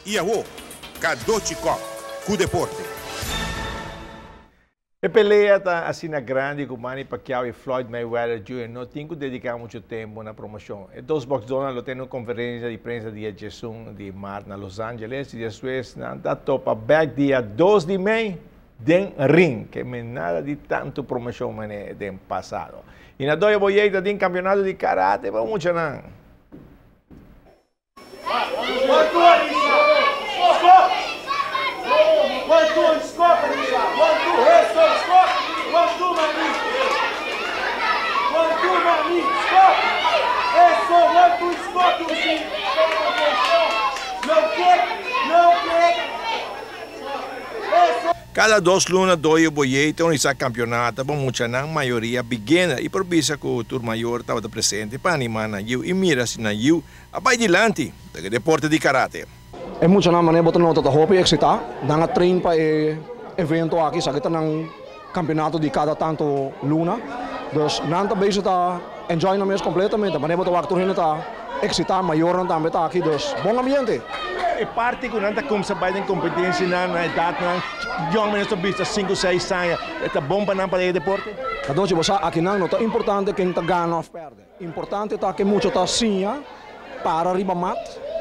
E a Cadoche Cop, com o deporte. A pelea está assim na grande com Manny Pacquiao e Floyd Mayweather Jr. Não tem que dedicar muito tempo na promoção. E dois boxers têm uma conferência de prensa dia 1 de março na Los Angeles e depois na topa back dia 2 de maio den ring, que me nada de tanto promoção den passado. E na doia boieta tem campeonato de karate, vamos chamar. Cada 2 lunas, dois boieitos, esse campeonato, vamos chamar a maioria beginner, e por isso que o tour maior estava presente para animar na e mira se na vai adiante, do deporte de karate. É muito na maneira botar nota da roupa e excitar, dar a treino para evento aqui, sabe que num campeonato de cada tanto luna, dus nanta bezig tá enjoy na mês completamente, maneira botar o actor ainda tá excitar maior não também tá aqui, dus bom ambiente. E parte que nanta como se vai em competência na idade na young men vista 5, 6 anos, é bom para o deporte. Então você aqui não é importante quem tá ganha ou perde, importante tá que muito tá sinha para arriba mat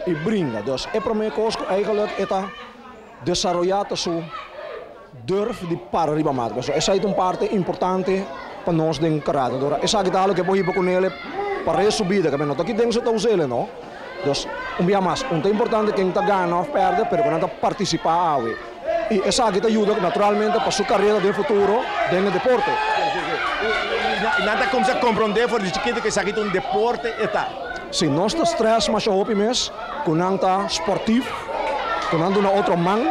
e brinca, dus é para mim coisa eigenlijk é tá desenvolver sua durf de para arriba mat, dus essa é uma parte importante para nós de karate. Agora essa que tá que pode ir com ele para subida, que não tá aqui dentro tá usando, não? Dus dia mais, é importante quem está ganhando ou perde, mas quando está participando. E essa aqui te ajuda naturalmente para sua carreira de futuro no deporte. Nada como se compreender por chiquito que isso aqui é um deporte e tá. Sim, nós estamos stress mas hope mes, quando está esportivo, quando na outro man,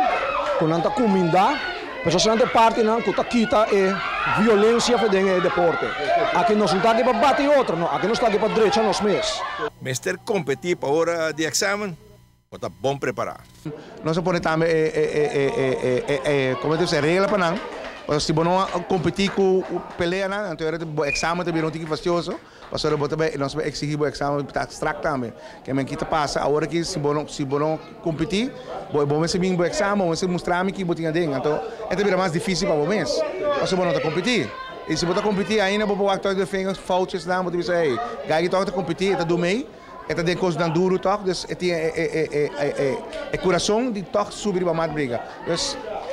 quando está comunidade, mas se não parte não, que está quita é violência no deporte. Aqui nós não estamos aqui para bater outro, não. Aqui nós estamos aqui para direita nós mesmos. Mister competir para a hora de exame, está bom preparado. Nós podemos também, como dizer, regra para não. Mas se não competir com pelea, não, então o exame também não tem que fastioso. Mas nós exigimos o exame abstract também. Que a gente passa, a hora que se não competir, vamos receber o exame, vamos mostrar que botinha dentro. Então, é também mais difícil para vocês. Mas se não está competir, e se você competir ainda, você vai ter fingers, faltas, não, você vai dizer, aí, toca competir, está do meio, está de coisa dando duro, toca, é coração de toca subir para mais briga.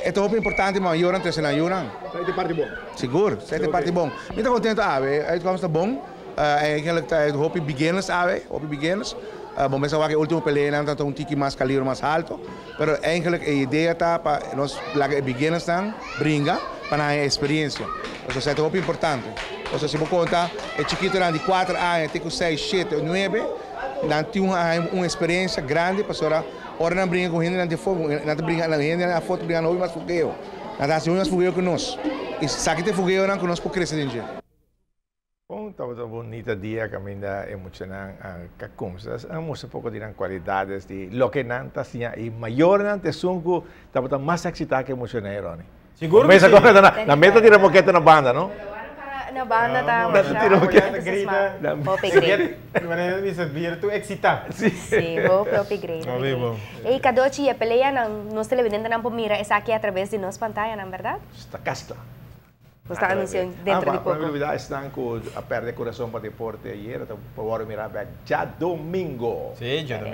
Então, é importante, mas eu não tenho na Yuna. Sai de parte bom. Seguro, sai de parte bom. Me está contente, aí vamos estar bom. Eigenlijk hoop beginners, hoop beginners. Bom, mas agora a última pelea não tem tique mais calibre mais alto, mas eigenlijk a ideia tá para nós lagar beginners dan brinca para a experiência. Isso é muito importante. Então, se você conta, é chiquito de 4 anos, tem 6, 7, 9, não tem uma experiência grande para ora não brinca com gente, não tem fogo, não brinca com gente, a foto brinca não mais fogueiro, não tem mais fogueiro que nós. E se aqui tem fogueiro não conosco cresce dentro. Bom, estava bonita dia que ainda emocionante a coisas. Vamos um pouco de qualidades de lo que nanta assim e maior nanta sunco estava mais excitado que emocionado, né? Seguro que sim. Na meta tira boquete na banda, não? Na banda tira boquete grita. Hope grita. Maneira de saber tu excitado. Sim, hope grita. E Cadoche a pelea nos televidentes não mira essa aqui através de nos pantalla, não é verdade? Está casta. Você está anunciando dentro de pouco. A probabilidade está com a perda de coração para o deporte ayer, então por mirar já domingo. Sim, já domingo.